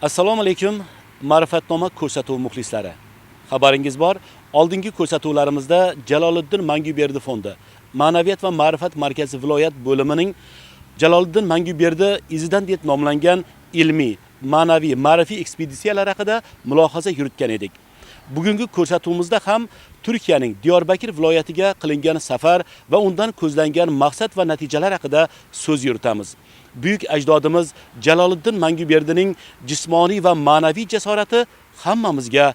Assalomu alaykum, Ma'rifatnoma ko'rsatuv muxlislari. Xabaringiz bor, oldingi ko'rsatuvlarimizda Jaloliddin Manguberdi fondi, Ma'naviyat va ma'rifat markazi viloyat bo'limining Jaloliddin Manguberdi izidan deb nomlangan ilmiy, ma'naviy, ma'rifiy ekspeditsiyalar haqida mulohaza yuritgan edik. Bugungi ko'rsatuvimizda ham Turkiyaning Diyarbakir viloyatiga qilingan safar va undan ko'zlangan maqsad va natijalar haqida so'z yuritamiz. Buyuk ajdodimiz Jaloliddin Manguberdining jismoniy va ma'naviy jasorati hammamizga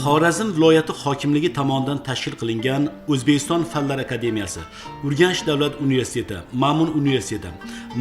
Xorazm viloyati hokimligi tomonidan tashkil qilingan O'zbekiston Fanlar akademiyasi, Urganch davlat universiteti, Ma'mun universiteti,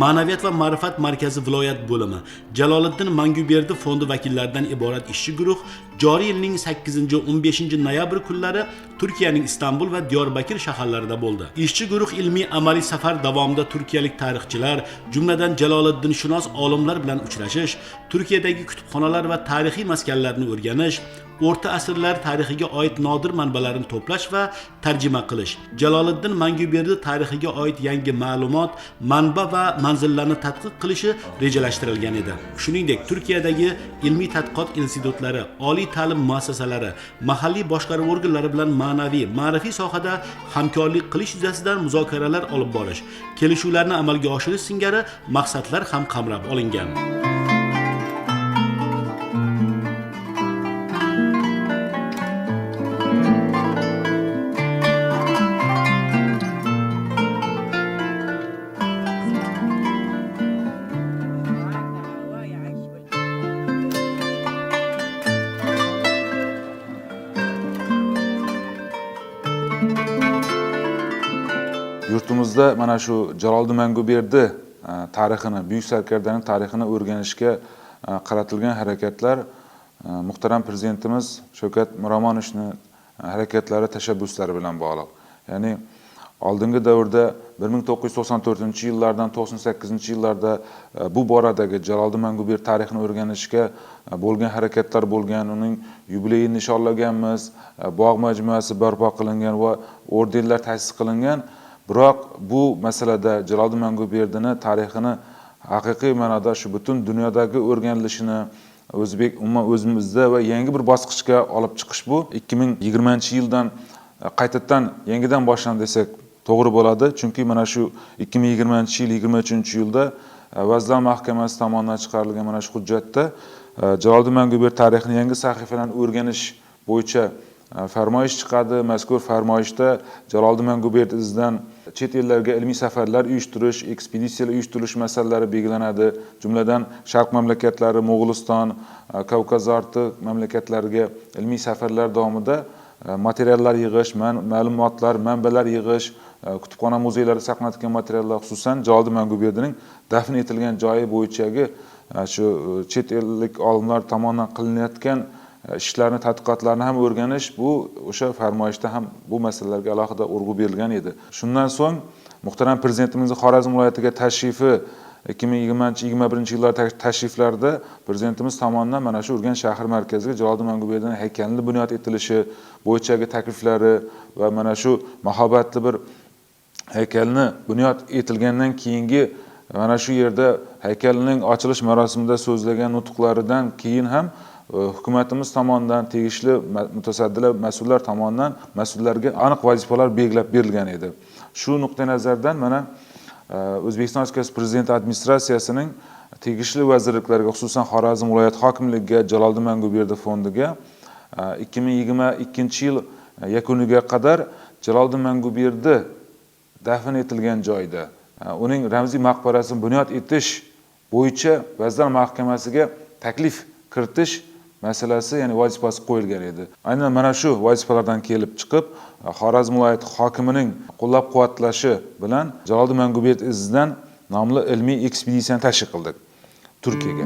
Ma'naviyat va ma'rifat markazi viloyat bo'limi, Jaloliddin Manguberdi fondi vakillaridan iborat ishchi guruh joriy yilning 8-15 noyabr kunlari Turkiyaning Istanbul va Diyarbakir shaharlarida bo'ldi. Ishchi guruh ilmiy amaliy safar davomida turkiyalik tarixchilar, jumladan Jaloliddin-shunos olimlar bilan uchrashish, Turkiyadagi kutubxonalar va tarixiy maskanlarni o'rganish, O'rta asrlar tarixiga oid nodir manbalarni to'plash va tarjima qilish, Jaloliddin Manguberdi tarixiga oid yangi ma'lumot, manba va manzillarni tadqiq qilishi rejalashtirilgan edi. Shuningdek, Turkiyadagi ilmiy tadqiqot institutlari, oliy ta'lim muassasalari, mahalliy boshqaruv organlari bilan ma'naviy, ma'rifiy sohada hamkorlik qilish yuzasidan muzokaralar olib borish, kelishuvlarni amalga oshirish singari maqsadlar ham qamrab olingan. Yurtimizda mana shu Jaloliddin Manguberdi tarixini, buyuk sarkardaning tarixini o'rganishga qaratilgan harakatlar muhtaram prezidentimiz Shavkat Miromonovning harakatlari, tashabbuslari bilan bog'liq. Ya'ni oldingi davrda 1994-yillardan 98-yillarda bu boradagi Jaloliddin Manguberdi tarixini o'rganishga bo'lgan harakatlar bo'lgan, uning yubileyini nishonlaganmiz, bog' majmuasi barpo qilingan va ordenlar ta'sis qilingan. Biroq bu masalada Jaloliddin Manguberdini tarixini haqiqiy ma'noda shu butun dunyodagi o'rganilishini umuman o'zimizda va yangi bir bosqichga olib chiqish bu 2020-yildan qaytadan yangidan boshlandi desak to'g'ri bo'ladi. Chunki mana shu 2020-yil 23-yilda Vazirlar Mahkamasi tomonidan chiqarilgan mana shu hujjatda Jaloliddin Manguberdi tarixini yangi sahifadan o'rganish bo'yicha farmoyish chiqadi. Mazkur farmoyishda Jaloliddin Manguberdi izidan chet ellarga ilmiy safarlar uyushtirish, ekspeditsiyalar uyushtirish masalalari belgilanadi. Jumladan Sharq mamlakatlari, Mo'g'uliston, Kavkaz orti mamlakatlariga ilmiy safarlar davomida materiallar yig'ish, ma'lumotlar, manbalar yig'ish, kutubxona muzeylarda saqlanadigan materiallar, xususan Jaloliddin Manguberdining dafn etilgan joyi bo'yichagi shu chet ellik olimlar tomonidan qilinayotgan ishlarni, tadqiqotlarni ham o'rganish, bu o'sha farmoyishda ham bu masalalarga alohida urg'u berilgan edi. Shundan so'ng muhtaram prezidentimizning Xorazm viloyatiga tashrifi 2020-2021 yillar tashriflarida prezidentimiz tomonidan mana shu Urganch shahar markaziga Jaloliddin Manguberdining haykalini bunyod etilishi bo'yichagi takliflari va mana shu mahobatli bir haykalni bunyod etilgandan keyingi mana shu yerda haykalning ochilish marosimida so'zlagan nutqlaridan keyin ham hukumatimiz tomonidan tegishli mutasaddilar, mas'ullar tomonidan mas'ullarga aniq vazifalar belgilab berilgan edi. Shu nuqtai nazardan mana O'zbekiston Respublikasi Prezidenti administratsiyasining tegishli vazirliklarga, xususan Xorazm viloyat hokimligiga, Jaloliddin Manguberdi fondiga 2022 yil yakuniga qadar Jaloliddin Manguberdi dafn etilgan joyda uning ramziy maqbarasini bunyod etish bo'yicha Vazirlar Mahkamasiga taklif kiritish masalasi, ya'ni vazifasi qo'yilgan edi. Aynan mana shu vazifalardan kelib chiqib, Xorazm viloyati hokimining qo'llab-quvvatlashi bilan Jaloliddin Manguberdi izidan nomli ilmiy ekspeditsiyani tashkil qildik Turkiyaga.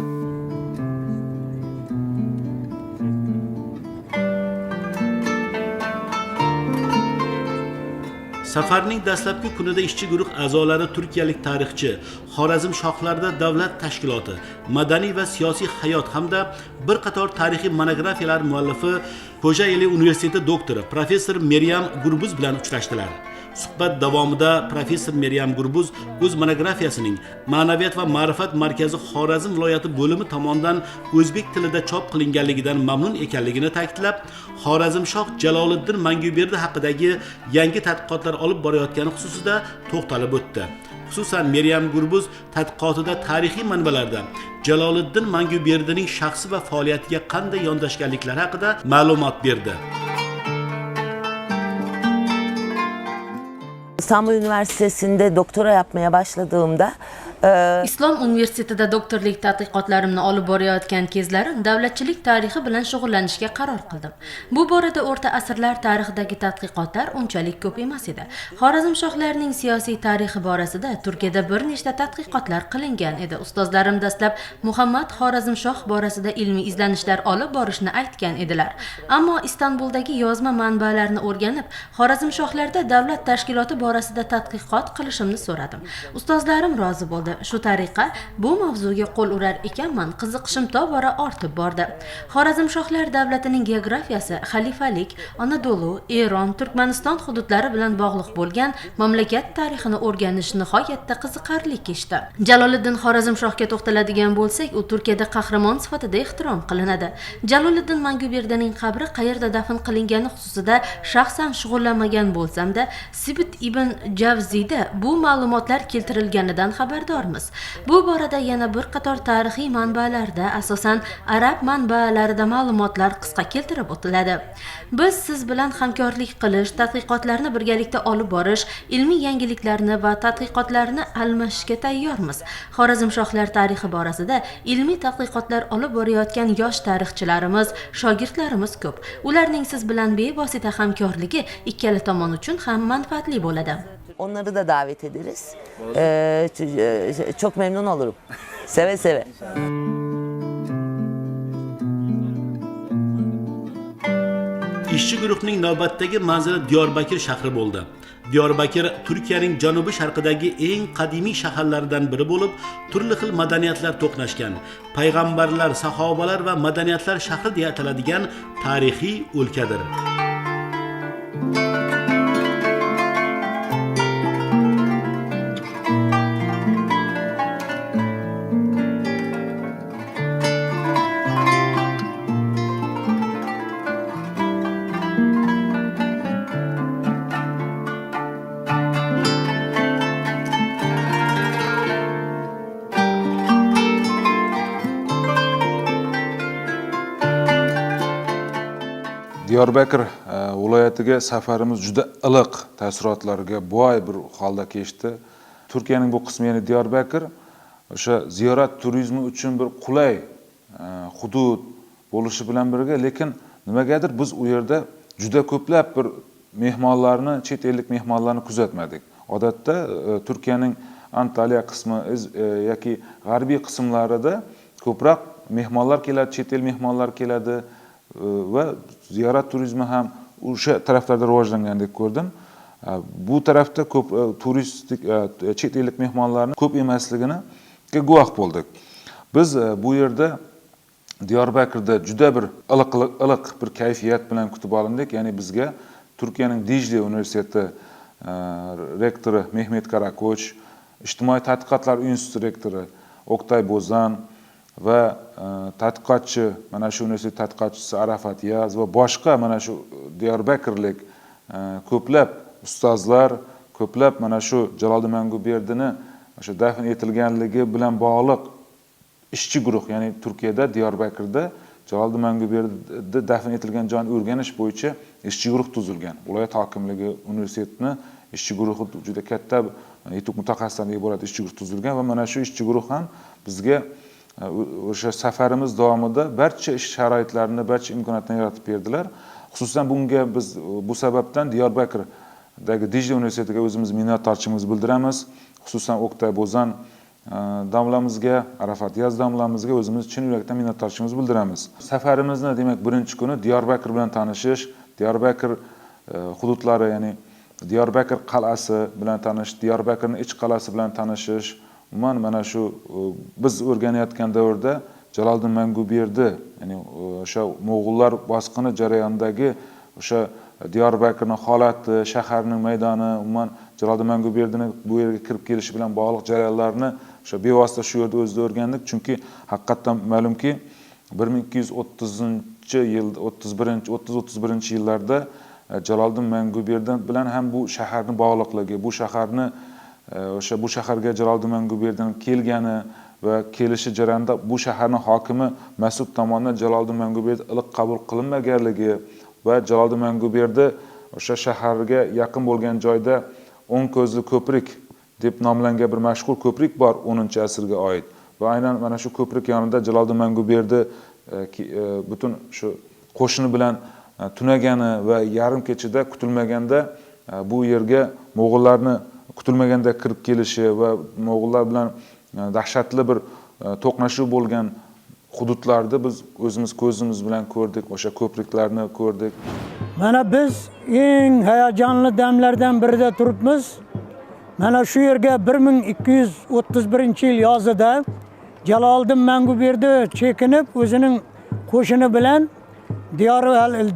Safarning dastlabki kunida ishchi guruh a'zolari turkiyalik tarixchi, Xorazm shohlarida davlat tashkiloti, madaniy va siyosiy hayot hamda bir qator tarixiy monografiyalar muallifi Ko'jayli universiteti doktori professor Meryam Gurbuz bilan uchrashdilar. Suhbat davomida professor Meryam Gurbuz o'z monografiyasining Ma'naviyat va ma'rifat markazi Xorazm viloyati bo'limi tomonidan o'zbek tilida chop qilinganligidan mamnun ekanligini ta'kidlab, Xorazmshoh Jaloliddin Manguberdi haqidagi yangi tadqiqotlar olib borayotgani xususida to'xtalib o'tdi. Xususan Meryam Gurbuz tadqiqotida tarixiy manbalarda Jaloliddin Manguberdining shaxsi va faoliyatiga qanday yondashganliklari haqida ma'lumot berdi. İstanbul Üniversitesi'nde doktora yapmaya başladığımda Islom universitetida doktorlik tadqiqotlarimni olib borayotgan kezlarim davlatchilik tarixi bilan shug'ullanishga qaror qildim. Bu borada o'rta asrlar tarixidagi tadqiqotlar unchalik ko'p emas edi. Xorazm shohlarining siyosiy tarixi borasida Turkiyada bir nechta tadqiqotlar qilingan edi. Ustozlarim dastlab Muhammad Xorazmshoh borasida ilmiy izlanishlar olib borishni aytgan edilar. Ammo Istanbuldagi yozma manbalarni o'rganib, Xorazm shohlarida davlat tashkiloti borasida tadqiqot qilishimni so'radim. Ustozlarim rozi bo'ldi. Shu tariqa bu mavzuga qo'l urar ekanman, qiziqishim tobora ortib bordi. Xorazm shohlar davlatining geografiyasi, xalifalik, Anadolu, Eron, Turkmaniston hududlari bilan bog'liq bo'lgan mamlakat tarixini o'rganish nihoyatda qiziqarli kechdi. Jaloliddin Xorazmshohga to'xtaladigan bo'lsak, u Turkiyada qahramon sifatida ehtirom qilinadi. Jaloliddin Manguberdining qabri qayerda dafn qilingani xususida shaxsan shug'ullanmagan bo'lsam-da, Sibit ibn Javziyda bu ma'lumotlar keltirilganidan xabardormiz. Bu borada yana bir qator tarixiy manbalarda, asosan arab manbalarida ma'lumotlar qisqa keltirib o'tiladi. Biz siz bilan hamkorlik qilish, tadqiqotlarni birgalikda olib borish, ilmiy yangiliklarni va tadqiqotlarni almashishga tayyormiz. Xorazm shohlar tarixi borasida ilmiy tadqiqotlar olib borayotgan yosh tarixchilarimiz, shogirdlarimiz ko'p. Ularning siz bilan bevosita hamkorligi ikkala tomon uchun ham manfaatli bo'ladi. onları da davet ederiz. Çok memnun olurum. Seve seve. Ishchi guruhning navbatdagi manzili Diyarbakir shahri bo'ldi. Diyarbakir Turkiyaning janubi sharqidagi eng qadimiy shaharlardan biri bo'lib, turli xil madaniyatlar to'qnashgan, payg'ambarlar, sahobalar va madaniyatlar shahri deya ataladigan tarixiy o'lkadir. Diyarbakir viloyatiga safarimiz juda iliq taassurotlarga boy bir holda kechdi. Turkiyaning bu qismi, ya'ni Diyarbakir, o'sha ziyorat turizmi uchun bir qulay hudud bo'lishi bilan birga, lekin nimagadir biz u yerda juda ko'plab bir mehmonlarni, chet ellik mehmonlarni kuzatmadik. Odatda Turkiyaning Antaliya qismi yoki g'arbiy qismlarida ko'proq mehmonlar keladi, chet el mehmonlar keladi va ziyorat turizmi ham o'sha taraflarda rivojlangandek ko'rdim. Bu tarafda ko'p turistik chet ellik mehmonlarni ko'p emasligini guvoh bo'ldik. Biz bu yerda Diyarbakırda juda bir iliq bir kayfiyat bilan kutib olindik. Ya'ni bizga Turkiyaning Dicle Universiteti rektori Mehmet Karakoç, ijtimoiy tadqiqotlar instituti rektori Oktay Bozan va tadqiqotchi, mana shu universitet tadqiqotchisi Arafat Yaz va boshqa mana shu Diyarbakırlik ko'plab ustozlar, ko'plab mana shu Jaloliddin Manguberdining o'sha dafn etilganligi bilan bog'liq ishchi guruh, ya'ni Turkiyada Diyarbakırda Jaloliddin Manguberdi dafn etilgan joyni o'rganish bo'yicha ishchi guruh tuzilgan. Viloyat hokimligi universitetini ishchi guruhi juda katta yetuk mutaxassislardan iborat ishchi guruh tuzilgan va mana shu ishchi guruh ham bizga o'sha safarimiz davomida barcha ish sharoitlarini, barcha imkoniyatlarni yaratib berdilar. Xususan bunga biz bu sababdan Diyarbakırdagi Dicle universitetiga o'zimiz minnatdorchiligimizni bildiramiz. Xususan Oktay Bozan damlamizga, Arafat Yaz damlamizga o'zimiz chin yurakdan minnatdorchiligimizni bildiramiz. Safarimizni demak birinchi kuni Diyarbakır bilan tanishish, Diyarbakır hududlari, ya'ni Diyarbakır qal'asi bilan tanishish, Diyarbakırning ich qal'asi bilan tanishish, umuman mana shu biz o'rganayotgan davrda Jaloliddin Manguberdi, ya'ni o'sha Mo'g'ullar bosqini jarayonidagi o'sha Diyarbakırning holati, shaharning maydoni, umuman Jaloliddin Manguberdining bu yerga kirib kelishi bilan bog'liq jarayonlarni o'sha bevosita shu yerda o'zida o'rgandik. Chunki haqiqatan ma'lumki 1230-yil, 30-31-yillarda Jaloliddin Manguberdi bilan ham bu shaharning bog'liqligi, bu shaharni o'sha bu shaharga Jaloliddin Manguberdining kelgani va kelishi jarayonida bu shaharning hokimi Mas'ud tomonidan Jaloliddin Manguberdi iliq qabul qilinmaganligi va Jaloliddin Manguberdi o'sha shaharga yaqin bo'lgan joyda O'n ko'zli ko'prik deb nomlangan bir mashhur ko'prik bor 10-asrga oid. Va aynan mana shu ko'prik yonida Jaloliddin Manguberdi butun shu qo'shini bilan tunagani va yarim kechada kutilmaganda bu yerga Mo'g'ullarni kutilmaganda kirib kelishi va Mo'g'ullar bilan dahshatli bir to'qnashuv bo'lgan hududlarda biz o'zimiz ko'zimiz bilan ko'rdik, o'sha ko'priklarni ko'rdik. Mana biz eng hayajonli damlardan birida turibmiz. Mana shu yerga 1231-yil yozida Jaloliddin Manguberdi chekinib o'zining qo'shini bilan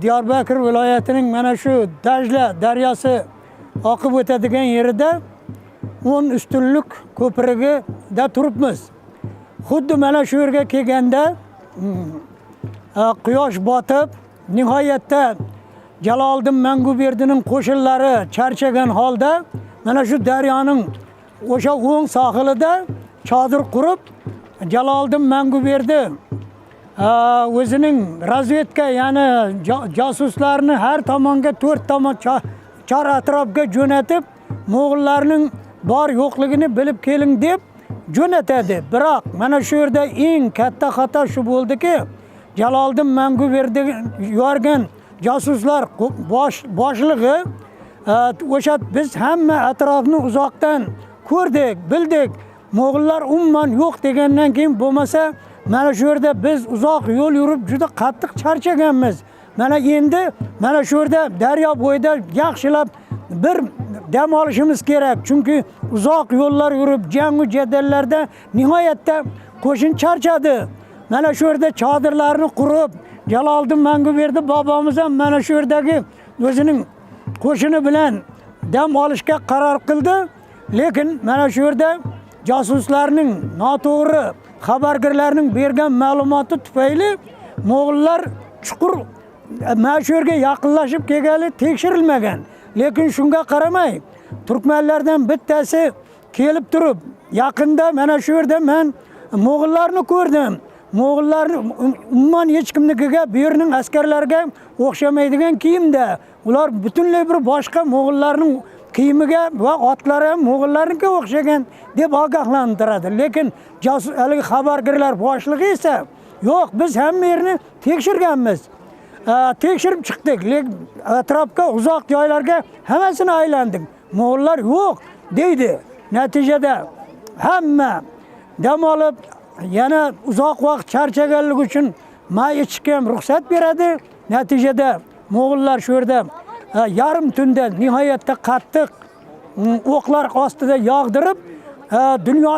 Diyarbakır viloyatining mana shu Dajla daryosi oqib o'tadigan yerida 10 ustunlik ko'prigida turibmiz. Xuddi mana shu yerga kelganda quyosh botib, nihoyatda Jaloliddin Manguberdining qo'shinlari charchagan holda mana shu daryoning o'sha o'ng sohilida chodir qurib, Jaloliddin Manguberdi o'zining razvedka, ya'ni josuslarni har tomonga 4 tomon chor atrofga jo'natib, Mo'g'ullarning bor yo'qligini bilib keling deb jo'natadi. Biroq mana shu yerda eng katta xato shu bo'ldiki, Jaloliddin Manguberdi yuborgan josuslar boshlig'i o'sha biz hamma atrofni uzoqdan ko'rdik, bildik. Mo'g'ullar umuman yo'q degandan keyin bo'lmasa, mana shu yerda biz uzoq yo'l yurib juda qattiq charchaganmiz. Mana endi mana shu yerda daryo bo'yida yaxshilab bir dam olishimiz kerak. Chunki uzoq yo'llar yurib, jangu jadallarda nihoyatda qo'shin charchadi. Mana shu yerda chodirlarni qurib, Jaloliddin Manguberdi bobomiz ham mana shu yerdagi o'zining qo'shini bilan dam olishga qaror qildi. Lekin mana shu yerda josuslarning noto'g'ri xabargarlarning bergan ma'lumoti tufayli Mo'g'ullar chuqur mana shu yerga yaqinlashib kelgani tekshirilmagan. Lekin shunga qaramay, turkmanlardan bittasi kelib turib, yaqinda mana shu yerda men Mo'g'ullarni ko'rdim. Mo'g'ullarni umuman hech kimnikiga, bu yerning askarlarga o'xshamaydigan kiyimda. Ular butunlay bir boshqa Mo'g'ullarning kiyimiga va otlari ham Mo'g'ullarnikiga o'xshagan deb ogohlantiradi. Lekin haligi xabargarlar boshlig'i esa yo'q, biz hamma yerni tekshirganmiz. Tekshirib chiqdik, lekin atrofga uzoq joylarga hammasini aylandik. Mo'g'ullar yo'q deydi. Natijada hamma dam olib yana uzoq vaqt charchaganligi uchun may ichishga ham ruxsat beradi. Natijada mo'g'ullar shu yerda yarim tunda nihoyatda qattiq o'qlar ostida yog'dirib, dunyo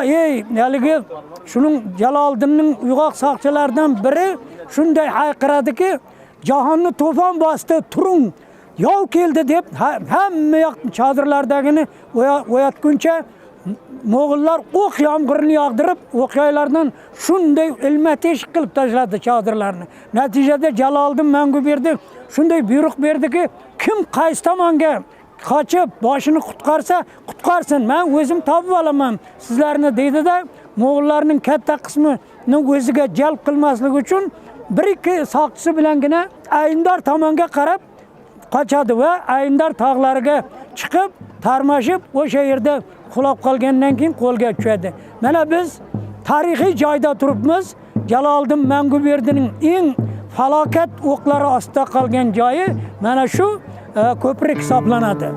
haligi shuning Jaloliddinning uyg'oq soqchilaridan biri shunday hayqiradiki, jahonni to'fon bosdi, turing, yov keldi deb hamma yoq chodirlardagini o'yatguncha mo'g'ullar o'q yomg'irini yog'dirib, o'qyaylardan shunday ilma-teshik qilib tashladi chodirlarni. Natijada Jaloliddin Manguberdi shunday buyruq berdiki, kim qaysi tomonga qochib boshini qutqarsa, qutqarsin, men o'zim topib olaman sizlarni deydi-da, mo'g'ullarning katta qismini o'ziga jalb qilmaslik uchun bir-ikki soqchisi bilangina Ayndor tomonga qarab qochadi va Ayndor tog'lariga chiqib, tarmashib, o'sha yerda qulab qolgandan keyin qo'lga tushadi. Mana biz tarixiy joyda turibmiz. Jaloliddin Manguberdining eng falokat o'qlari ostida qolgan joyi mana shu ko'prik hisoblanadi.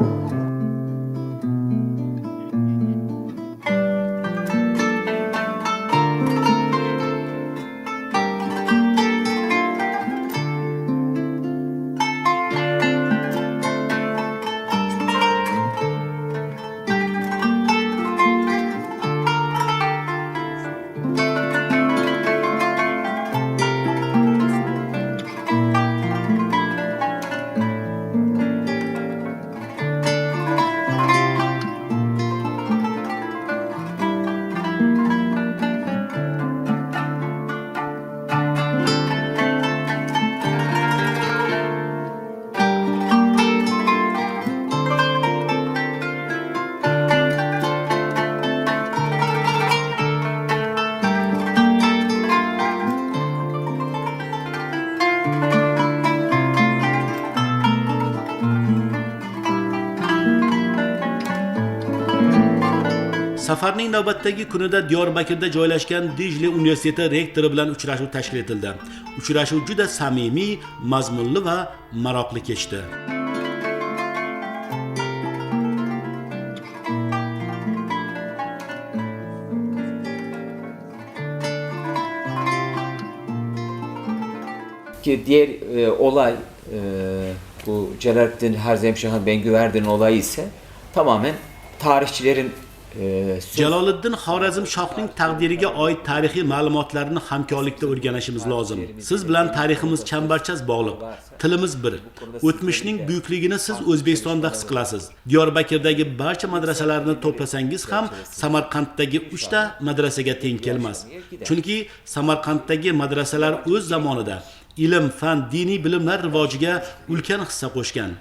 Safarning navbatdagi kunida Diyarbakirda joylashgan Dijli universiteti rektori bilan uchrashuv tashkil etildi. Uchrashuv juda samimiy, mazmunli va maroqli kechdi. Ki diğer olay bu Celalettin Harzemşah'ın Bengüverdi'nin olayı ise tamamen tarihçilerin Jaloliddin Xorazmshohning taqdiriga oid tarixiy ma'lumotlarni hamkorlikda o'rganishimiz lozim. Siz bilan tariximiz chambarchas bog'liq, tilimiz bir. O'tmishning buyukligini siz O'zbekistonda his qilasiz. Diyarbakirdagi barcha madrasalarni to'plasangiz ham Samarqanddagi 3 ta madrasaga teng kelmas. Chunki Samarqanddagi madrasalar o'z zamonida ilm, fan, diniy bilimlar rivojiga ulkan hissa qo'shgan.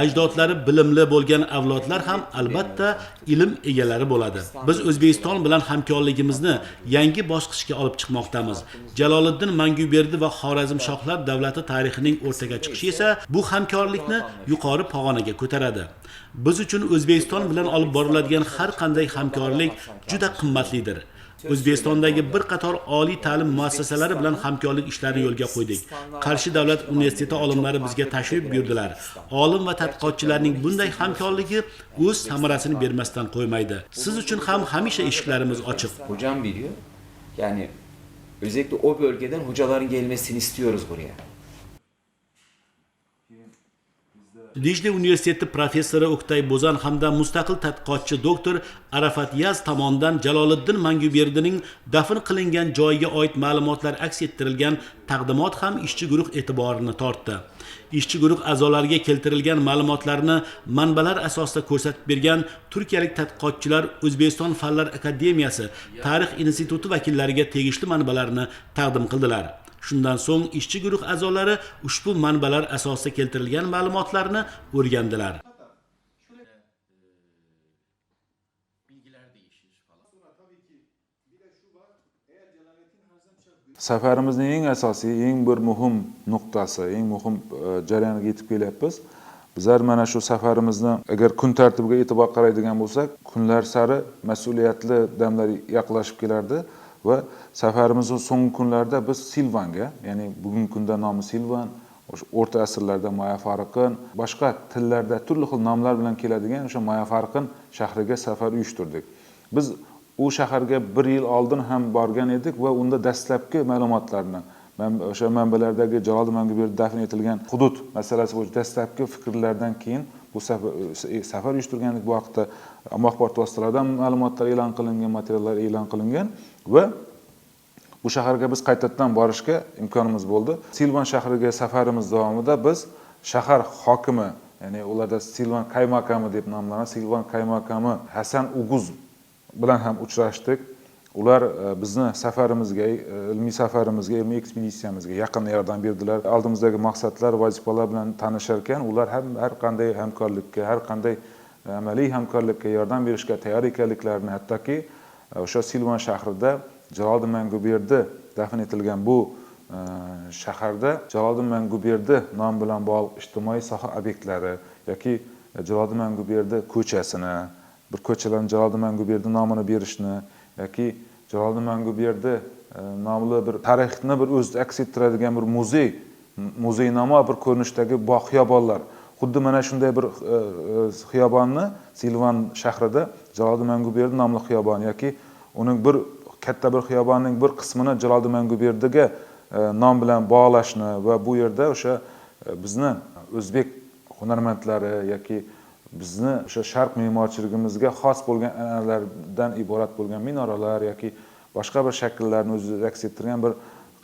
Ajdodlari bilimli bo'lgan avlodlar ham albatta ilm egalari bo'ladi. Biz O'zbekiston bilan hamkorligimizni yangi bosqichga olib chiqmoqdamiz. Jaloliddin Manguberdi va Xorazmshohlar davlati tarixining o'rtaga chiqishi esa bu hamkorlikni yuqori pog'onaga ko'taradi. Biz uchun O'zbekiston bilan olib boriladigan har qanday hamkorlik juda qimmatlidir. O'zbekistondagi bir qator oliy ta'lim muassasalari bilan hamkorlik ishlarini yo'lga qo'ydik. Qarshi davlat universiteti olimlari bizga tashrif buyurdilar. Olim va tadqiqotchilarning bunday hamkorligi o'z samarasini bermasdan qo'ymaydi. Siz uchun ham hamisha eshiklarimiz ochiq. Hocam biliyor. Yani özellikle o bölgeden hocaların gelmesini istiyoruz buraya. Dijli universiteti professori Oktay Bozan hamda mustaqil tadqiqotchi doktor Arafat Yaz tomonidan Jaloliddin Manguberdining dafn qilingan joyiga oid ma'lumotlar aks ettirilgan taqdimot ham ishchi guruh e'tiborini tortdi. Ishchi guruh a'zolariga keltirilgan ma'lumotlarni manbalar asosida ko'rsatib bergan turkiyalik tadqiqotchilar O'zbekiston Fanlar akademiyasi tarix instituti vakillariga tegishli manbalarni taqdim qildilar. Shundan so'ng ishchi guruh a'zolari ushbu manbalar asosida keltirilgan ma'lumotlarni o'rgandilar. Safarimizning eng asosiy, eng bir muhim nuqtasi, eng muhim jarayoniga yetib kelyapmiz. Bizlar mana shu safarimizni agar kun tartibiga e'tibor qaraydigan bo'lsak, kunlar sari mas'uliyatli damlar yaqinlashib kelardi va safarimizning so'nggi kunlarida biz Silvanga, ya'ni bugungi kunda nomi Silvan, o'rta asrlarda Maya Fariqin, boshqa tillarda turli xil nomlar bilan keladigan o'sha Maya Fariqin shahriga safar uyushtirdik. Biz u shaharga 1 yil oldin ham borgan edik va unda dastlabki ma'lumotlarni o'sha manbalardagi Jaloliddin Manguberdi dafn etilgan hudud masalasi bo'yicha dastlabki fikrlardan keyin bu safar uyushtirganlik bu haqda axborot vositalaridan ma'lumotlar e'lon qilingan, materiallar e'lon qilingan va bu shaharga biz qaytadan borishga imkonimiz bo'ldi. Silvan shahriga safarimiz davomida biz shahar hokimi, ya'ni ularda Silvan qaymakami deb nomlanadi, Silvan qaymakami Hasan Uguz bilan ham uchrashdik. Ular bizni safarimizga, ilmiy safarimizga, ilmiy ekspeditsiyamizga yaqin yordam berdilar. Oldimizdagi maqsadlar, vazifalar bilan tanishar ekan, ular ham har qanday hamkorlikka, har qanday amaliy hamkorlikka yordam berishga tayyor ekanliklarini, hattoki o'sha Silvan shahrida Jaloliddin Manguberdi dafn etilgan bu shaharda Jaloliddin Manguberdi nomi bilan bog'liq ijtimoiy soha obyektlari yoki Jaloliddin Manguberdi ko'chasini, bir ko'chalarni Jaloliddin Manguberdi nomini berishni yoki Jaloliddin Manguberdi nomli bir tarixni bir o'zida aks ettiradigan bir muzeynamo bir ko'rinishdagi bog' xiyobonlar. Xuddi mana shunday bir xiyobonni Silvan shahrida Jaloliddin Manguberdi nomli xiyobon yoki uning bir katta bir xiyobonning bir qismini Jaloliddin Manguberdiga nom bilan bog'lashni va bu yerda o'sha bizni o'zbek hunarmandlari yoki bizni o'sha sharq me'morchiligimizga xos bo'lgan an'analardan iborat bo'lgan minoralar yoki boshqa bir shakllarni o'zida aks ettirgan bir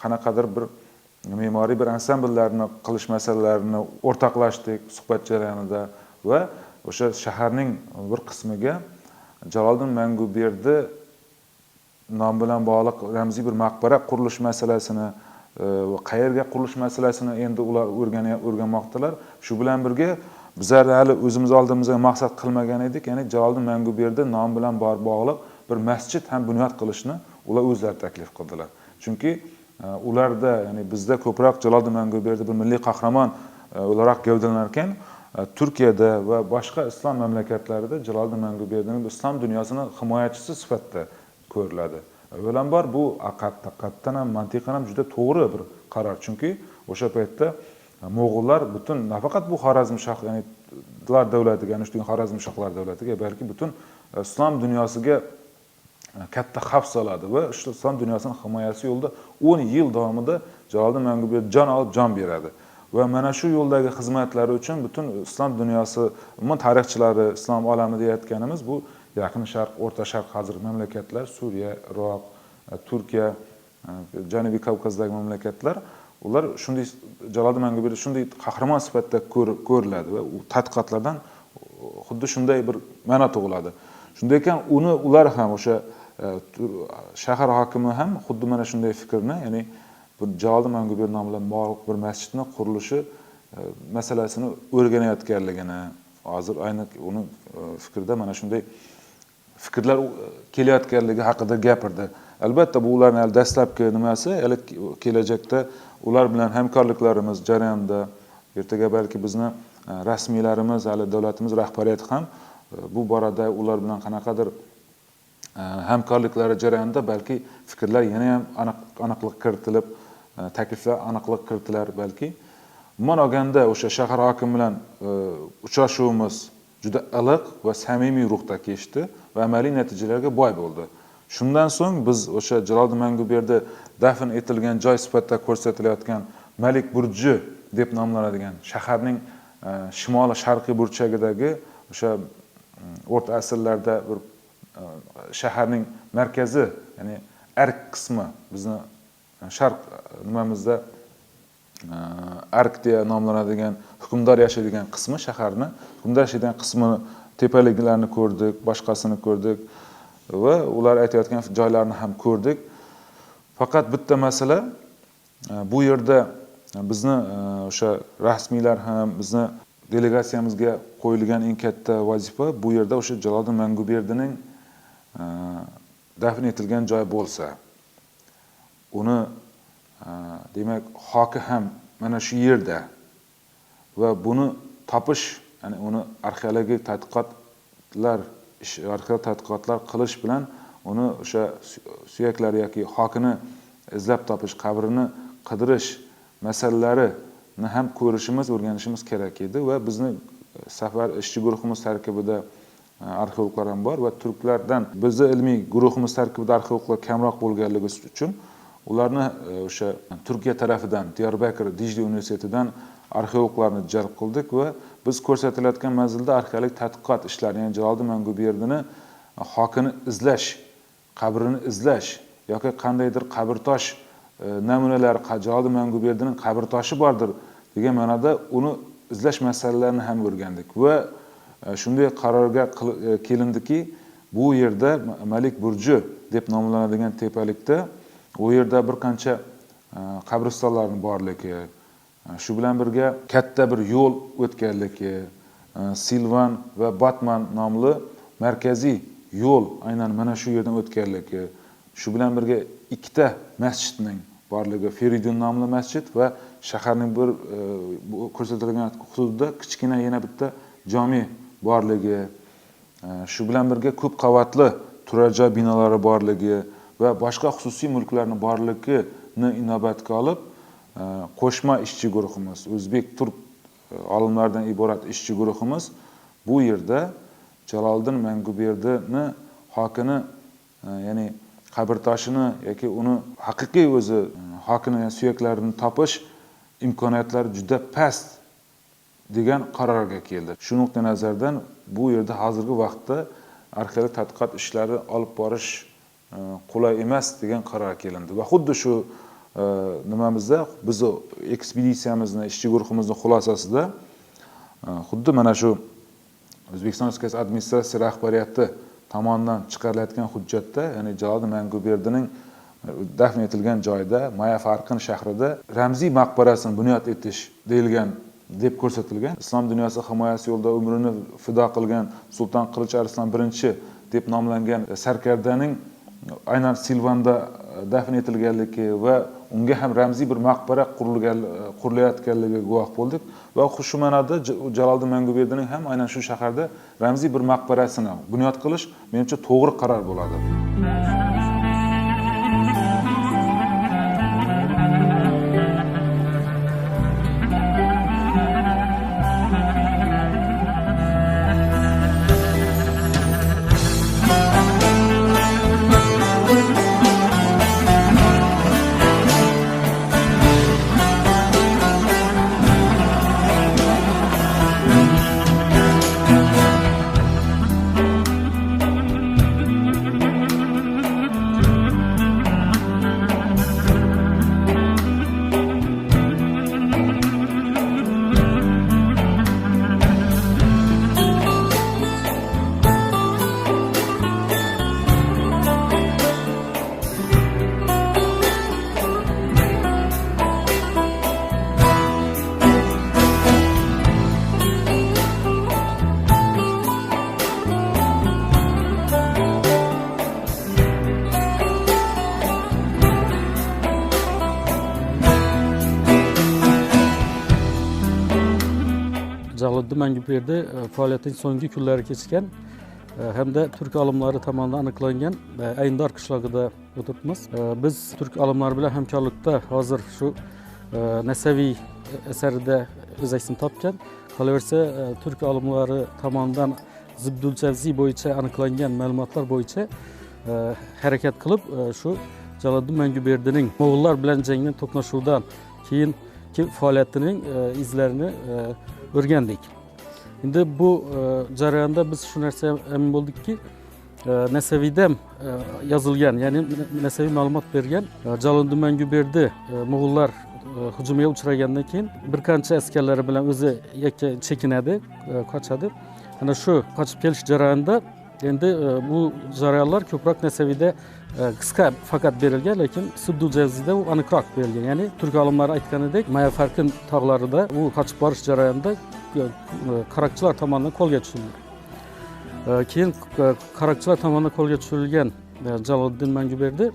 qanaqadir bir me'moriy bir ansambllarni qilish masalalarini o'rtoqlashdik suhbat jarayonida va o'sha shaharning bir qismiga Jaloliddin Manguberdi nom bilan bog'liq ramziy bir maqbara qurilish masalasini va qayerga qurilish masalasini endi ular o'rganmoqdalar. Shu bilan birga bizlar hali o'zimiz oldimizga maqsad qilmagan edik, ya'ni Jaloliddin Manguberdi nom bilan bog'liq bir masjid ham bunyod qilishni ular o'zlari taklif qildilar. Chunki ularda, ya'ni bizda ko'proq Jaloliddin Manguberdi bir milliy qahramon o'laroq gavdalanar ekan, Turkiyada va boshqa islom mamlakatlarida Jaloliddin Manguberdining islom dunyosining himoyachisi sifatida ko'riladi. Avvalambor bu haqiqatan ham mantiqan ham juda to'g'ri bir qaror. Chunki o'sha paytda Mo'g'ullar butun nafaqat bu Xorazmshoh, ya'ni Dilar davlatiga, ya'ni shu Xorazmshohlar davlatiga, balki butun islom dunyosiga katta xavf soladi va shu islom dunyosining himoyasi yo'lida 10 yil davomida Jaloliddin Manguberdi jon olib jon beradi. Va mana shu yo'ldagi xizmatlari uchun butun islom dunyosi, umuman tarixchilari, islom olamida aytganimiz bu Yaqin Sharq, O'rta Sharq hozir mamlakatlar, Suriya, Iroq, Turkiya, Janubiy Kavkazdagi mamlakatlar, ular shunday Jaloliddin Manguberdi shunday qahramon sifatida ko'riladi va u tadqiqotlardan xuddi shunday bir ma'no tug'iladi. Shunday ekan, ular ham o'sha shahar hokimi ham xuddi mana shunday fikrni, ya'ni bu Jaloliddin Manguberdi nomi bilan bog'liq bir masjidning qurilishi masalasini o'rganayotganligini, hozir aynan uning fikrida mana shunday fikrlar kelayotganligi haqida gapirdi. Albatta bu ularning dastlabki nimasi, kelajakda ular bilan hamkorliklarimiz jarayonida, ertaga balki bizni rasmiylarimiz, hali davlatimiz rahbariyati ham bu borada ular bilan qanaqadir hamkorliklari jarayonida balki fikrlar yana ham aniqlik kiritilib, takliflar aniqlik kiritilar balki. Umuman olganda o'sha shahar hokimi bilan uchrashuvimiz juda iliq va samimiy ruhda kechdi va amaliy natijalarga boy bo'ldi. Shundan so'ng biz o'sha Jaloliddin Manguberdi dafn etilgan joy sifatida ko'rsatilayotgan Malik burji deb nomlanadigan shaharning shimoli sharqiy burchagidagi o'sha o'rta asrlarda bir shaharning markazi, ya'ni ark qismi, bizni sharq nimamizda ark deya nomlanadigan hukmdor yashaydigan qismi shaharni, hukmdor yashaydigan qismini tepaliklarni ko'rdik, boshqasini ko'rdik va ular aytayotgan joylarni ham ko'rdik. Faqat bitta masala, bu yerda bizni o'sha rasmiylar ham bizni delegatsiyamizga qo'yilgan eng katta vazifa bu yerda o'sha Jaloliddin Manguberdining dafn etilgan joy bo'lsa, uni demak hoki ham mana shu yerda va buni topish, ya'ni uni arxeologik tadqiqotlar qilish bilan uni o'sha suyaklari yoki hokini izlab topish, qabrini qidirish masalalarini ham ko'rishimiz, o'rganishimiz kerak edi va bizni safar ishchi guruhimiz tarkibida arxeologlar ham bor va turklardan bizni ilmiy guruhimiz tarkibida arxeologlar kamroq bo'lganligi uchun ularni o'sha Turkiya tarafidan Diyarbakir Dijli universitetidan arxeologlarni jalb qildik va biz ko'rsatilayotgan manzilda arxeologik tadqiqot ishlari, ya'ni Jaloliddin Manguberdining xokini izlash, qabrini izlash yoki qandaydir qabrtosh namunalari Jaloliddin Manguberdining qabrtoshi bordir degan ma'noda uni izlash masalalarini ham o'rgandik va shunday qarorga kelindiki, bu yerda Malik burji deb nomlanadigan tepalikda u yerda bir qancha qabristonlarning borligi, shu bilan birga katta bir yo'l o'tganligi, Silvan va Batman nomli markaziy yo'l aynan mana shu yerdan o'tganligi, shu bilan birga ikkita masjidning borligi, Feridun nomli masjid va shaharning bir ko'rsatilgan hududida kichkina yana bitta jami borligi, shu bilan birga ko'p qavatli turar joy binolari borligi va boshqa xususiy mulklarning borligini inobatga olib, qo'shma ishchi guruhimiz, o'zbek turk olimlaridan iborat ishchi guruhimiz bu yerda Jaloliddin Manguberdining xokini, ya'ni qabrtoshini yoki uni haqiqiy o'zi xokini, suyaklarini topish imkoniyatlari juda past degan qarorga keldi. Shu nuqtai nazardan bu yerda hozirgi vaqtda arxeologik tadqiqot ishlari olib borish qulay emas degan qarorga kelindi va xuddi shu nimamizda biz ekspeditsiyamizning ishchi guruhimizning xulosasida xuddi mana shu O'zbekiston Respublikasi administratsiya rahbariyati tomonidan chiqarilayotgan hujjatda, ya'ni Jaloliddin Manguberdining dafn etilgan joyda Mayafarqin shahrida ramziy maqbarasini bunyod etish deyilgan deb ko'rsatilgan. Islom dunyosi himoyasi yo'lida umrini fido qilgan Sulton Qilich Arslan I deb nomlangan sarkardaning aynan Silvanda dafn etilganligi va unga ham ramziy bir maqbara qurilayotganligiga guvoh bo'ldik va shu ma'noda Jaloliddin Manguberdining ham aynan shu shaharda ramziy bir maqbarasini bunyod qilish menimcha to'g'ri qaror bo'ladi. Jaloliddin Manguberdi faoliyatining so'nggi kunlari kechgan hamda turk olimlari tomonidan aniqlangan Ayndor qishlog'ida o'tiribmiz. Biz turk olimlari bilan hamkorlikda hozir shu nasaviy asarida o'z aksini topgan. Qolaversa, turk olimlari tomonidan Zibdul Javziy bo'yicha aniqlangan ma'lumotlar bo'yicha harakat qilib shu Jaloliddin Manguberdining Mo'g'ullar bilan jangdan to'qnashuvdan keyingi faoliyatining izlarini o'rgandik. Endi bu jarayonda biz shu narsaga amin bo'ldikki, nasaviyda yozilgan, ya'ni nasaviy ma'lumot bergan Jaloliddin Manguberdi Mo'g'ullar hujumiga uchragandan keyin bir qancha askarlari bilan o'zi yakka chekinadi, qochadi. Ana shu qochib kelish jarayonida endi bu jarayonlar ko'proq nasaviyda qisqa faqat berilgan, lekin Zibdul Javziyda u aniqroq berilgan. Ya'ni turk olimlari aytganidek, Mayafarqin tog'larida u qochib borish jarayonida qaroqchilar tomonidan qo'lga tushirildi. Keyin qaroqchilar tomonidan qo'lga tushirilgan Jaloliddin Manguberdi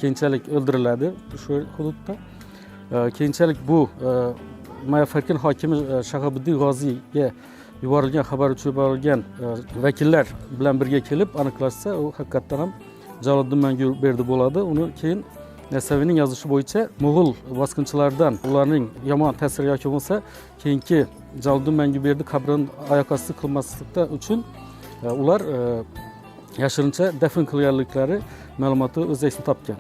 keyinchalik o'ldiriladi shu hududda. Keyinchalik bu Mayafarqin hokimi Shahobiddin G'oziyga yuborilgan xabar uchun yuborilgan vakillar bilan birga kelib aniqlashsa, u haqiqatdan ham Jaloliddin Manguberdi bo'ladi. Uni keyin Nasaviyning yozishi bo'yicha Mo'g'ul bosqinchilaridan ularning yomon ta'siri yoki bo'lsa keyingi Jaloliddin Manguberdi qabrini oyoq osti qilmaslikda uchun ular yashirincha dafn qilganliklari ma'lumoti o'z aksini topgan.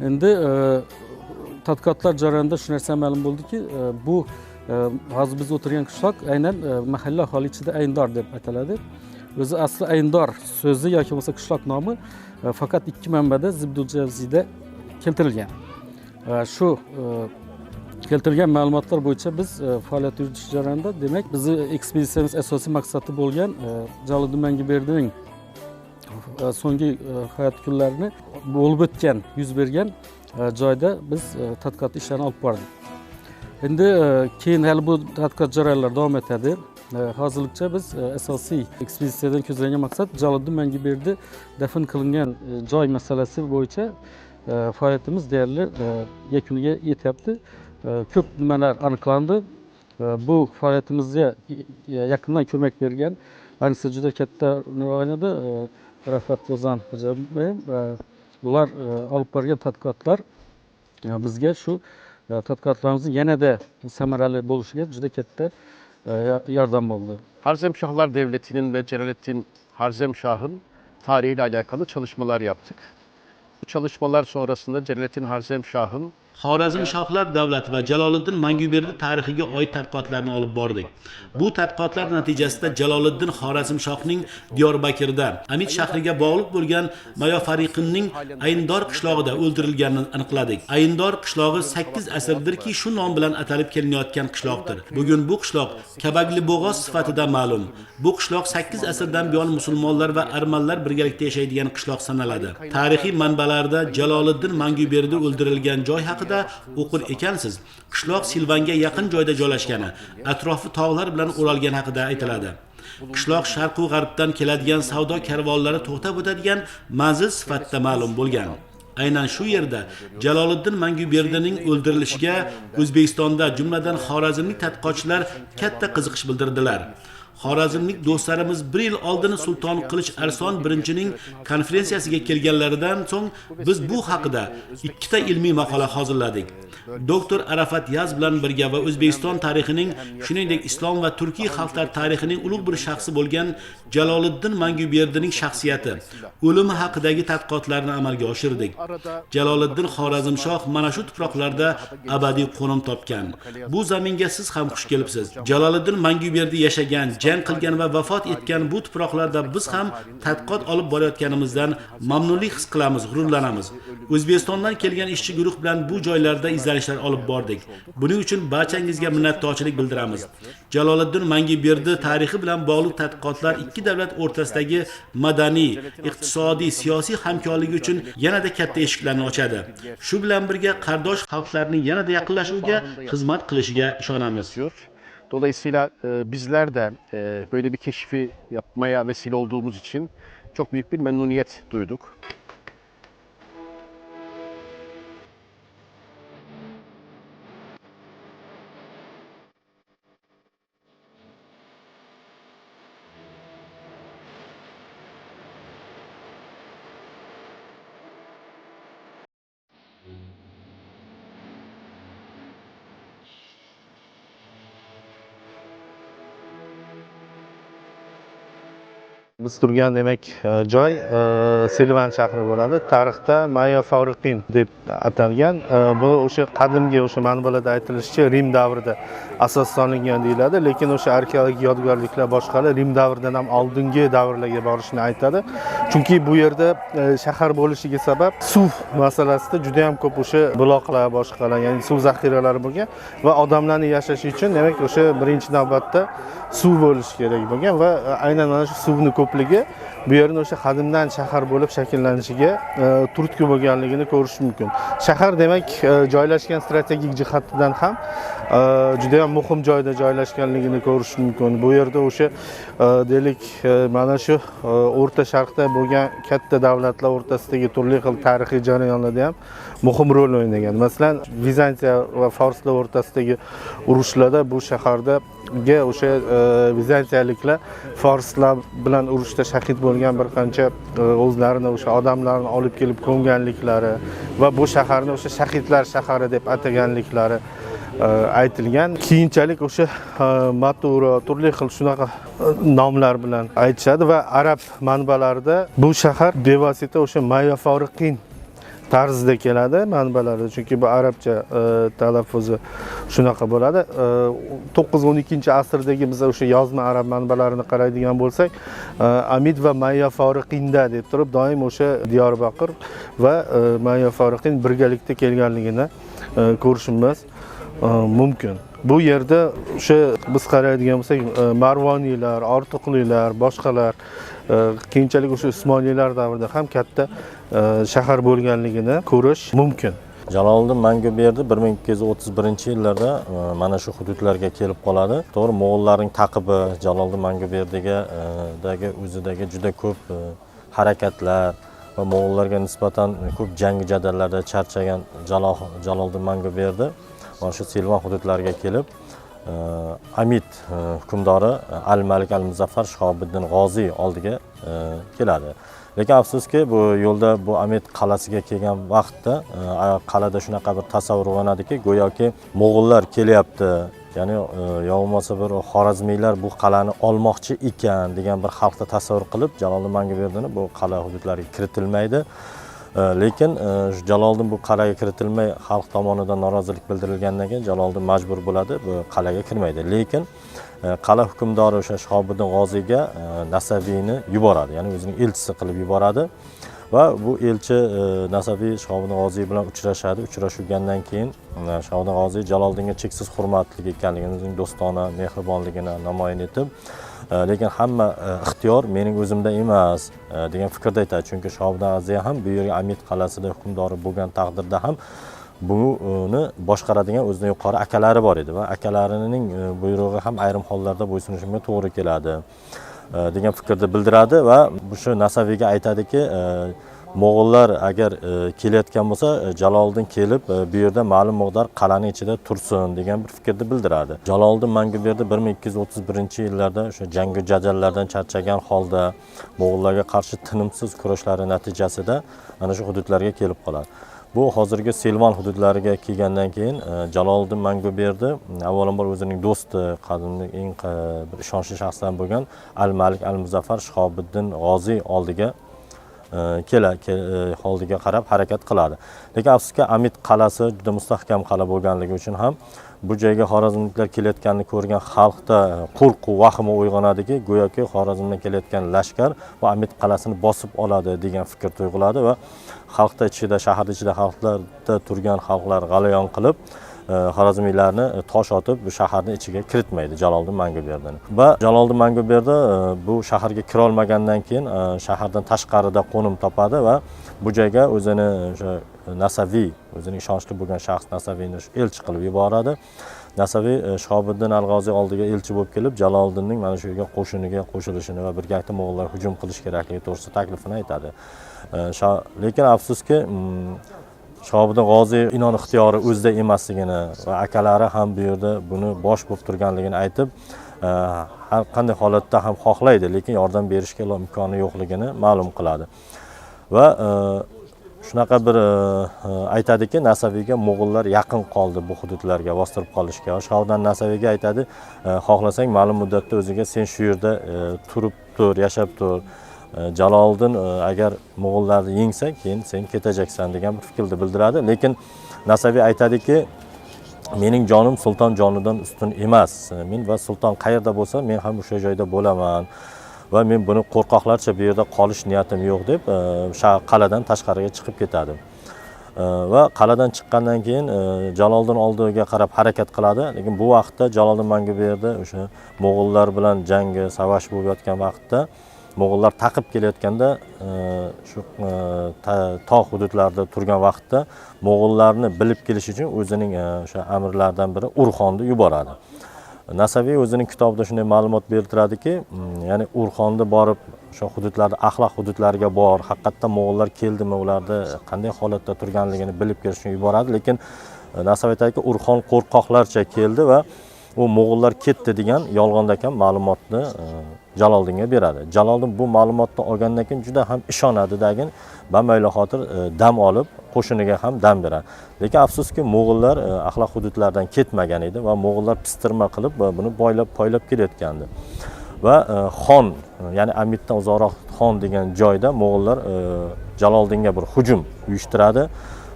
Endi tadqiqotlar jarayonida shu narsa ma'lum bo'ldiki, bu hozir biz o'tirgan qishloq aynan mahalla aholi ichida Ayndor deb ataladi. O'zi asli Ayndor so'zi yoki bo'lmasa qishloq nomi faqat ikki manbada Zibdul Javziyda keltirilgan. Shu keltirilgan ma'lumotlar bo'yicha biz faoliyat yuritish jarayonida, demak, bizning ekspeditsiyamiz asosiy maqsadi bo'lgan Jaloliddin Manguberdining so'nggi hayot kunlarini bo'lib o'tgan, yuz bergan joyda biz tadqiqot ishlarini olib bordik. Endi keyin hali bu tadqiqot jarayonlari davom etadi. Hozirlikcha biz asosiy ekspeditsiyadan ko'zlangan maqsad Jaloliddin Manguberdi dafn qilingan joy masalasi bo'yicha faoliyatimiz deyarli yakuniga yetyapti. Ko'p nimalar aniqlandi. Bu faoliyatimizga yaqindan ko'mak bergan, ayniqsa juda katta o'ynadi Rafat Ozan Xo'jayev va ular olib borgan tadqiqotlar bizga shu tadqiqotlarimizning yanada samarali bo'lishiga juda katta yordam bo'ldi. Harzemşahlar Devleti'nin ve Celaleddin Harzemşah'ın tarihiyle alakalı çalışmalar yaptık. Bu çalışmalar sonrasında Celaleddin Harzemşah'ın Xorazmshohlar davlati va Jaloliddin Manguberdi tarixiga oid tadqiqotlarni olib bordik. Bu tadqiqotlar natijasida Jaloliddin Xorazmshohning Diyorbakirda Amit shahriga bog'liq bo'lgan Mayofariqinning Ayndor qishlog'ida o'ldirilganini aniqladik. Ayndor qishlog'i 8 asrdirki shu nom bilan atalib kelinayotgan qishloqdir. Bugun bu qishloq Kabagli bo'g'oz sifatida ma'lum. Bu qishloq 8 asrdan buyon musulmonlar va armanlar birgalikda yashaydigan qishloq sanaladi. Tarixiy manbalarda Jaloliddin Manguberdi o'ldirilgan joy haqida o'qir ekansiz, qishloq Silvanga yaqin joyda joylashgani, atrofi tog'lar bilan o'ralgan haqida aytiladi. Qishloq sharq va g'arbdan keladigan savdo karvonlari to'xtab o'tadigan manzil sifatida ma'lum bo'lgan. Aynan shu yerda Jaloliddin Manguberdining o'ldirilishiga O'zbekistonda, jumladan xorazmlik tadqiqotchilar katta qiziqish bildirdilar. Xorazmlik do'stlarimiz 1 yil oldin Sulton Qilich Arslon birinchining konferensiyasiga kelganlaridan so'ng biz bu haqida 2 ta ilmiy maqola hozirladik. Doktor Arafat Yaz bilan birga va O'zbekiston tarixining, shuningdek islom va turkiy xalqlar tarixining ulug' bir shaxsi bo'lgan Jaloliddin Manguberdining shaxsiyati, o'limi haqidagi tadqiqotlarni amalga oshirdik. Jaloliddin Xorazmshoh mana shu tuproqlarda abadiy qo'nim topgan. Bu zaminga siz ham xush kelibsiz. Jaloliddin Manguberdi yashagan, jang qilgan va vafot etgan bu tuproqlarda biz ham tadqiqot olib borayotganimizdan mamnunlik his qilamiz, g'ururlanamiz. O'zbekistondan kelgan ishchi guruh bilan bu joylarda izlanishlar olib bordik. Buning uchun barchangizga minnatdorchilik bildiramiz. Jaloliddin Manguberdi tarixi bilan bog'liq tadqiqotlar ikki davlat o'rtasidagi madaniy, iqtisodiy, siyosiy hamkorlik uchun yanada katta eshiklarni ochadi. Shu bilan birga qardosh xalqlarning yanada yaqinlashuviga xizmat qilishiga ishonamiz. Dolayısıyla bizler de böyle bir keşfi yapmaya vesile olduğumuz için çok büyük bir memnuniyet duyduk. Biz turgan demak joy Silvan shahri bo'ladi. Tarixda Mayofariqin deb atalgan. Bu o'sha qadimgi o'sha manbalarda aytilishicha Rim davrida asoslangan deyiladi, lekin o'sha arxeologik yodgorliklar boshqalar Rim davridan ham oldingi davrlarga borishni aytadi. Chunki bu yerda shahar bo'lishiga sabab suv masalasida juda ham ko'p o'sha buloqlar, boshqalar, ya'ni suv zaxiralari bo'lgan va odamlarning yashashi uchun demak o'sha birinchi navbatda suv bo'lishi kerak bo'lgan va aynan mana shu suvni ko'pligi bu yerni o'sha qadimdan shahar bo'lib shakllanishiga turtki bo'lganligini ko'rish mumkin. Shahar demak joylashgan strategik jihatdan ham juda ham muhim joyda joylashganligini ko'rish mumkin. Bu yerda o'sha deylik mana shu O'rta Sharqda bo'lgan katta davlatlar o'rtasidagi turli xil tarixiy jarayonlarda ham muhim rol o'ynagan. Masalan, Vizantiya va forslar o'rtasidagi urushlarda bu shaharda o'sha vizantiyaliklar forslar bilan urushda shahid bo'lgan bir qancha o'zlarini o'sha odamlarni olib kelib ko'mganliklari va bu shaharni o'sha shahidlar shahari deb ataganliklari aytilgan. Keyinchalik o'sha Matura turli xil shunaqa nomlar bilan aytishadi va arab manbalarida bu shahar bevosita o'sha Mayo Favriqin tarzida keladi manbalarda, chunki bu arabcha talaffuzi shunaqa bo'ladi. 9-12 asrdagi biz o'sha yozma arab manbalarini qaraydigan bo'lsak, Amid va Mayo Favriqinda deb turib doim o'sha Diyorbakir va Mayo Favriqin birgalikda kelganligini ko'rishimiz mumkin. Bu yerda o'sha biz qaraydigan bo'lsak, Marvoniylar, Ortiqlilar, boshqalar keyinchalik o'sha Usmoniylar davrida ham katta shahar bo'lganligini ko'rish mumkin. Jaloliddin Manguberdi 1231-yillarda mana shu hududlarga kelib qoladi. To'g'ri, mo'g'ullarning taqibi Jaloliddin Manguberdiga o'zidagi juda ko'p harakatlar va mo'g'ullarga nisbatan ko'p jang jadallarda charchagan Jaloliddin Manguberdi mana shu Selvan hududlariga kelib Amid hukmdori Al-Malik Al-Muzaffar Shihobiddin G'oziy oldiga keladi. Lekin afsuski bu yo'lda bu Amid qalasiga kelgan vaqtda qalada shunaqa bir tasavvur uyg'onadiki, go'yoki mo'g'ullar kelyapti, ya'ni yo bo'lmasa bir xorazmiylar bu qalani olmoqchi ekan degan bir xalqda tasavvur qilib Jaloliddin Manguberdini bu qala hududlariga kiritilmaydi. Lekin Jaloliddin bu qal'aga kiritilmay xalq tomonidan norozilik bildirilgandan keyin Jaloliddin majbur bo'ladi, bu qal'aga kirmaydi. Lekin qala hukmdori o'sha Shihobiddin G'oziyga Nasaviyni yuboradi, ya'ni o'zining elchisi qilib yuboradi va bu elchi Nasaviy Shihobiddin G'oziy bilan uchrashadi. Uchrashgandan keyin Shihobiddin G'oziy Jaloliddinga cheksiz hurmatli ekanligini, o'zining do'stona mehribonligini namoyon etib, lekin hamma ixtiyor mening o'zimda emas degan fikrda aytadi. Chunki Shihobiddin G'oziy ham bu yerga Amid qalasida hukmdori bo'lgan taqdirda ham buni boshqaradigan o'zidan yuqori akalari bor edi va akalarining buyrug'i ham ayrim hollarda bo'ysunishimga to'g'ri keladi degan fikrni bildiradi va shu Nasaviyga aytadiki, mo'g'ullar agar kelayotgan bo'lsa, Jaloliddin kelib bu yerda ma'lum miqdor qal'aning ichida tursin degan bir fikrni bildiradi. Jaloliddin Manguberdi 1231-yillarda o'sha jangi jadallardan charchagan holda mo'g'ullarga qarshi tinimsiz kurashlari natijasida ana shu hududlarga kelib qoladi. Bu hozirgi Selvan hududlariga kelgandan keyin Jaloliddin Manguberdi avvalambor o'zining do'sti, qadimgi eng bir ishonchli shaxslardan bo'lgan Al-Malik Al-Muzaffar Shihobiddin G'oziy oldiga holdiga qarab harakat qiladi. Lekin afsuski Amid qalasi juda mustahkam qal'a bo'lganligi uchun ham bu joyga xorazmliklar kelayotganini ko'rgan xalqda qo'rquv, vahima uyg'onadiki, go'yoki Xorazmdan kelayotgan lashkar va Amid qalasini bosib oladi degan fikr tug'iladi va xalqda ichida, shahar ichida xalqlarda turgan xalqlar g'alayon qilib xorazmiylarni tosh otib bu shaharning ichiga kiritmaydi Jaloliddin Manguberdini. Va Jaloliddin Manguberdi bu shaharga kira olmagandan keyin shahardan tashqarida qo'nim topadi va bu joyga o'zini o'sha Nasaviy, o'zining ishonchli bo'lgan shaxs Nasaviyni elchi qilib yuboradi. Nasaviy Shihobiddin Al-G'oziy oldiga elchi bo'lib kelib, Jaloliddinning mana shu yerga qo'shiniga qo'shilishini va birgalikda mo'g'ullar hujum qilish kerakligi to'g'risida taklifini aytadi. Lekin afsuski Shihobiddin G'oziy inon ixtiyori o'zida emasligini va akalari ham bu yerda buni bosh bo'lib turganligini aytib, har qanday holatda ham xohlaydi, lekin yordam berishga imkoni yo'qligini ma'lum qiladi. Va shunaqa bir aytadiki, Nasaviyga mo'g'ullar yaqin qoldi bu hududlarga bostirib qolishga. Shihobiddin Nasaviyga aytadi, xohlasang ma'lum muddatda o'ziga sen shu yerda turib tur, yashab tur. Jaloliddin agar mo'g'ullarni yengsa, keyin sen ketajaksan degan bir fikrni bildiradi. Lekin Nasaviy aytadiki, mening jonim sulton jonidan ustun emas. Men va sulton qayerda bo'lsa, men ham o'sha joyda bo'laman. Va men buni qo'rqoqlarcha bu yerda qolish niyatim yo'q deb qal'adan tashqariga chiqib ketadi. Va qal'adan chiqqandan keyin Jaloliddin oldiga qarab harakat qiladi. Lekin bu vaqtda Jaloliddin Manguberdi o'sha mo'g'ullar bilan jangi, savash bo'lib yotgan vaqtda mo'g'ullar taqib kelayotganda shu tog' hududlarida turgan vaqtda mo'g'ullarni bilib kelish uchun o'zining o'sha amirlaridan biri Urxonni yuboradi. Nasaviy o'zining kitobida shunday ma'lumot bertiradiki, ya'ni Urxonni borib o'sha hududlarda, axloq hududlariga bor, haqiqatdan mo'g'ullar keldimi, ularda qanday holatda turganligini bilib kelish uchun yuboradi. Lekin Nasaviy aytadiki, Urxon qo'rqoqlarcha keldi va u mo'g'ullar ketdi degan yolg'ondakam ma'lumotni Jaloliddinga beradi. Jaloliddin bu ma'lumotni olgandan keyin juda ham ishonadi-dagin bamayli xotir dam olib, qo'shiniga ham dam beradi. Lekin afsuski mo'g'ullar axloq hududlardan ketmagan edi va mo'g'ullar pistirma qilib buni poylab kelayotgandi. Va xon, ya'ni Amitdan uzoqroq xon degan joyda mo'g'ullar Jaloliddinga bir hujum uyushtiradi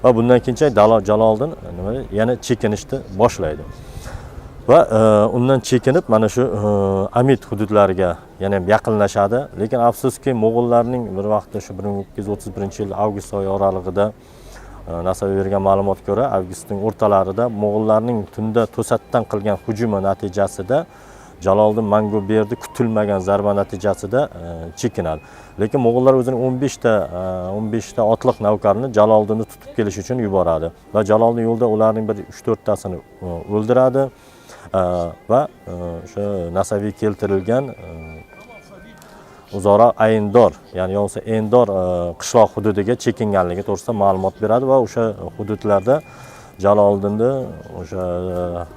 va bundan keyin Jaloliddin yana chekinishni boshlaydi. Va undan chekinib mana shu Amit hududlariga yana ham yaqinlashadi. Lekin afsuski mo'g'ullarning bir vaqtda shu 1231-yil avgust oyi oralig'ida Nasaviy bergan ma'lumotga ko'ra, avgustning o'rtalarida mo'g'ullarning tunda to'satdan qilgan hujumi natijasida Jaloliddin Manguberdi kutilmagan zarba natijasida chekinadi. Lekin mo'g'ullar o'zining 15 ta otliq navkarini Jaloliddinni tutib kelish uchun yuboradi va Jaloliddin yo'lda ularning bir 3-4 tasini o'ldiradi va o'sha Nasaviy keltirilgan uzoqroq Ayndor, ya'ni yo'lsa Endor qishloq hududiga chekinganligi to'g'risida ma'lumot beradi va o'sha hududlarda Jaloliddinni o'sha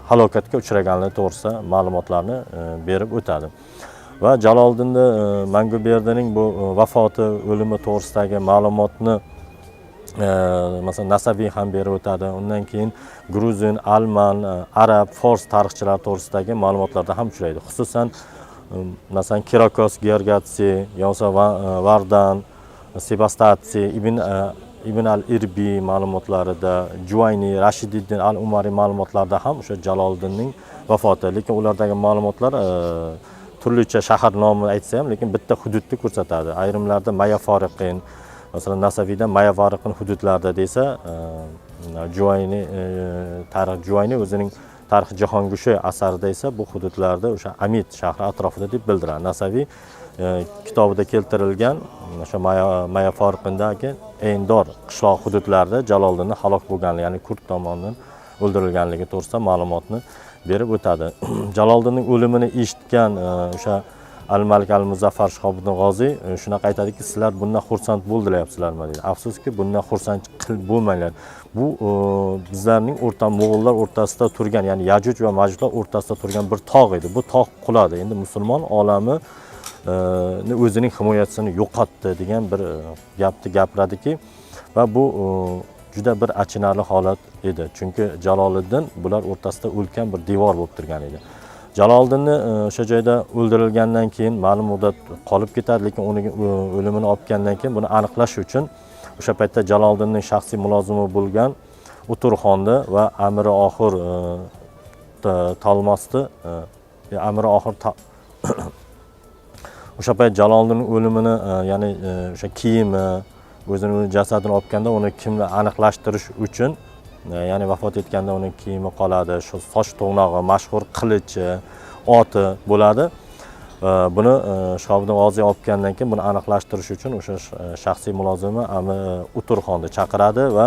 halokatga uchraganligi to'g'risida ma'lumotlarni berib o'tadi. Va Jaloliddinni Manguberdining bu vafoti, o'limi to'g'risidagi ma'lumotni masalan Nasaviy ham berib o'tadi. Undan keyin Gruzin, Alman, Arab, Fors tarixchilari to'g'risidagi ma'lumotlarda ham uchraydi. Xususan masalan Kirakos Gergatsi, yo'sa Vardan, Sebastatsi, Ibn al-Irbi ma'lumotlarida, Juvayni, Rashididdin al-Umari ma'lumotlarida ham o'sha Jaloliddinning vafoti, lekin ulardagi ma'lumotlar turlicha shahar nomini aytsa ham, lekin bitta hududni ko'rsatadi. Ayrimlarda Mayaforiqin, masalan Nasaviyda Mayaforiqin hududlarida desa, Juvayni Juvayni o'zining Tarix Jahongushi asarida esa bu hududlarda o'sha Amit shahri atrofida deb bildiradi. Nasaviy kitobida keltirilgan o'sha Mayaforiqindagi Endor qishloq hududlarida Jaloliddinning halok bo'lganligi, ya'ni kurd tomonidan o'ldirilganligi to'g'risida ma'lumotni berib o'tadi. Jaloliddinning o'limini eshitgan o'sha Al-Malik al-Muzaffar Shihobiddin G'oziy shunaqa aytadiki, sizlar bundan xursand bo'ldilayapsizlarmi deydi. Afsuski bundan xursand bo'lmanglar. Bu bizlarning mo'g'ullar o'rtasida turgan, ya'ni Yajuj va Majujlar o'rtasida turgan bir tog' edi. Bu tog' quladi. Endi musulmon olami o'zining himoyasini yo'qotdi degan bir gapni gapiradiki va bu juda bir achinarli holat edi. Chunki Jaloliddin bular o'rtasida ulkan bir devor bo'lib turgan edi. Jaloliddinni o'sha joyda o'ldirilgandan keyin ma'lum muddat qolib ketadi, lekin uning o'limini olgandan keyin buni aniqlash uchun o'sha paytda Jaloliddinning shaxsiy mulozimi bo'lgan Uturxonni va Amiri Oxir Talmasni, Amiri Oxir o'sha payt Jaloliddinning o'limini, ya'ni o'sha kiyimi, o'zining jasadini olganda uni kimni aniqlashtirish uchun, ya'ni vafot etganda uning kiyimi qoladi, shu soch to'g'nog'i, mashhur qilichi, oti bo'ladi. Buni Shihobiddin G'oziy olgandan keyin buni aniqlashtirish uchun o'sha shaxsiy mulozimi Uturxonni chaqiradi va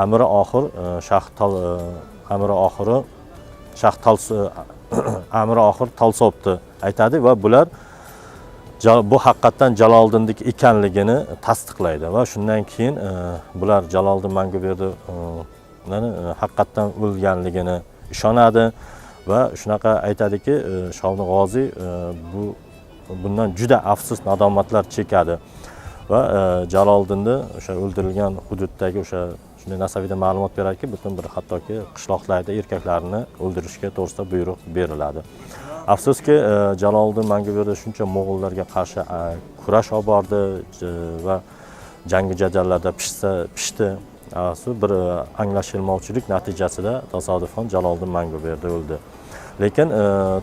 Amiri Oxir Amiri Oxir Talsobni aytadi va bular bu haqiqatdan Jaloliddinning ekanligini tasdiqlaydi va shundan keyin bular Jaloliddin Manguberdi haqiqatdan o'lganligini ishonadi va shunaqa aytadiki, Shihobiddin G'oziy bundan juda afsus, nadomatlar chekadi va Jaloliddinni o'sha o'ldirilgan hududdagi o'sha shunday Nasaviyda ma'lumot berarki, butun bir hattoki qishloqlarda erkaklarni o'ldirishga to'g'risida buyruq beriladi. Afsuski Jaloliddin Manguberdi shuncha mo'g'ullarga qarshi kurash olib bordi va jangi jadallarda pishdi. Bir anglashilmovchilik natijasida tasodifan Jaloliddin Manguberdi o'ldi. Lekin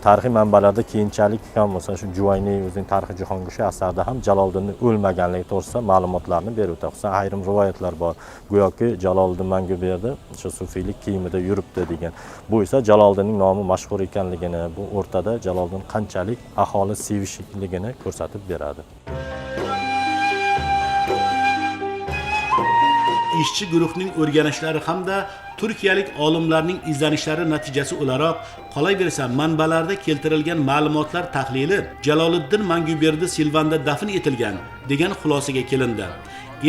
tarixiy manbalarda keyinchalik ham masalan shu Juvayni o'zining Tarix Jahongushi asarida ham Jaloliddinning o'lmaganligi to'g'risida ma'lumotlarni berib o'tadi. Xususan ayrim rivoyatlar bor. Go'yoki Jaloliddin Manguberdi shu sufiylik kiyimida yuribdi degan. Bu esa Jaloliddinning nomi mashhur ekanligini, bu o'rtada Jaloliddin qanchalik aholi sevishligini ko'rsatib beradi. ishchi guruhning o'rganishlari hamda turkiyalik olimlarning izlanishlari natijasi o'laroq qolaversa manbalarda keltirilgan ma'lumotlar tahlili Jaloliddin Manguberdi Silvanda dafn etilgan degan xulosaga kelindi.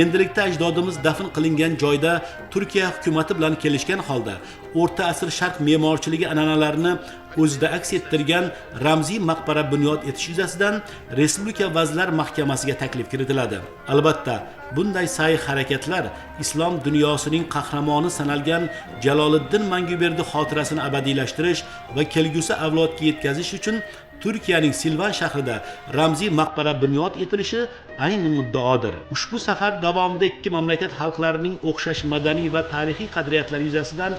Endilikda ajdodimiz dafn qilingan joyda Turkiya hukumatı bilan kelishgan holda o'rta asr sharq me'morchiligi an'analarini o'zida aks ettirgan ramziy maqbara bunyod etish yuzasidan Respublika Vazirlar Mahkamasiga taklif kiritiladi. Albatta, bunday sa'y-harakatlar islom dunyosining qahramoni sanalgan Jaloliddin Manguberdi xotirasini abadiylashtirish va kelgusi avlodga yetkazish uchun Turkiyaning Silvan shahrida ramziy maqbara bunyod etilishi ayni muddaodir. Ushbu safar davomida ikki mamlakat xalqlarining o'xshash madaniy va tarixiy qadriyatlari yuzasidan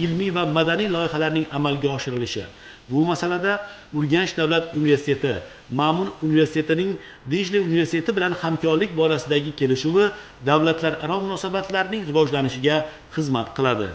ilmiy va madaniy loyihalarning amalga oshirilishi. Bu masalada Urganch davlat universiteti, Ma'mun universitetining Dijli universiteti bilan hamkorlik borasidagi kelishuvi davlatlararo munosabatlarning rivojlanishiga xizmat qiladi.